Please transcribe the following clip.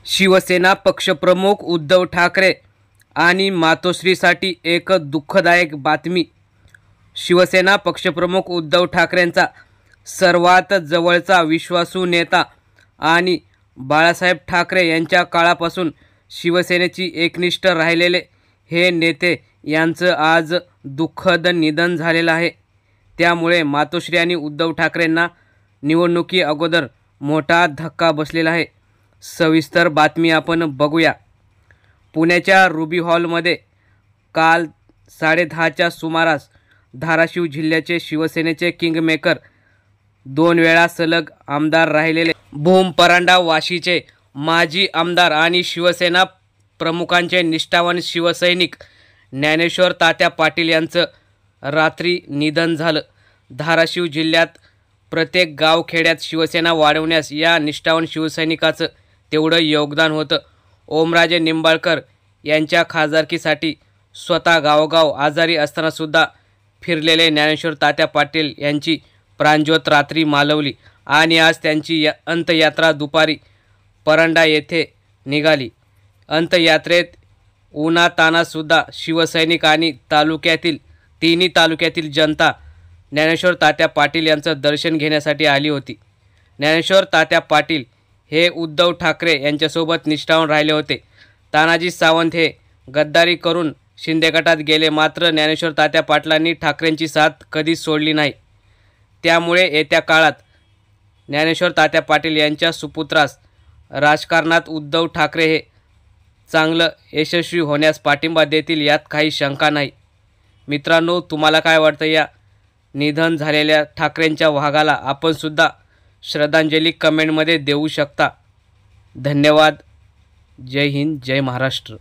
शिवसेना पक्षप्रमुख उद्धव ठाकरे आणि मातोश्रीसाठी एक दुःखदायक बातमी। शिवसेना पक्षप्रमुख उद्धव ठाकरेंचा सर्वात जवळचा विश्वासू नेता आणि बाळासाहेब ठाकरे यांच्या काळापासून शिवसेनेची एकनिष्ठ राहिलेले हे नेते यांचं आज दुःखद निधन झालेलं आहे। त्यामुळे मातोश्री आणि उद्धव ठाकरेंना निवडणुकी अगोदर मोठा धक्का बसलेला आहे। सविस्तर बातमी आपण बघूया। पुण्याच्या रुबी हॉलमध्ये काल 10:30च्या सुमारास धाराशिव जिल्ह्याचे शिवसेनेचे किंगमेकर 2 वेळा सलग आमदार राहिलेले भूम परांडा वाशीचे माजी आमदार आणि शिवसेना प्रमुखांचे निष्ठावान शिवसैनिक ज्ञानेश्वर तात्या पाटील यांचं रात्री निधन झालं। धाराशिव जिल्ह्यात प्रत्येक गावखेड्यात शिवसेना वाढवण्यास या निष्ठावान शिवसैनिकाचं तेवढं योगदान होतं। ओमराजे निंबाळकर यांच्या खासदारकीसाठी स्वतः गावोगाव आजारी असताना सुद्धा फिरलेले ज्ञानेश्वर तात्या पाटील यांची प्राणज्योत रात्री मालवली आणि आज त्यांची अंत्ययात्रा दुपारी परांडा येथे निघाली। अंत्ययात्रेत उन्हातान्हातसुद्धा शिवसैनिक आणि तिन्ही तालुक्यातील जनता ज्ञानेश्वर तात्या पाटील यांचं दर्शन घेण्यासाठी आली होती। ज्ञानेश्वर तात्या पाटील हे उद्धव ठाकरे यांच्यासोबत निष्ठावान राहिले होते। तानाजी सावंत हे गद्दारी करून शिंदे गटात गेले, मात्र ज्ञानेश्वर तात्या पाटलांनी ठाकरेंची साथ कधीच सोडली नाही। त्यामुळे येत्या काळात ज्ञानेश्वर तात्या पाटील यांच्या सुपुत्रास राजकारणात उद्धव ठाकरे हे चांगलं यशस्वी होण्यास पाठिंबा देतील यात काही शंका नाही। मित्रांनो, तुम्हाला काय वाटतं या निधन झालेल्या ठाकरेंच्या वाघाला? आपण सुद्धा श्रद्धांजली कमेंटमध्ये देऊ शकता। धन्यवाद। जय हिंद, जय महाराष्ट्र।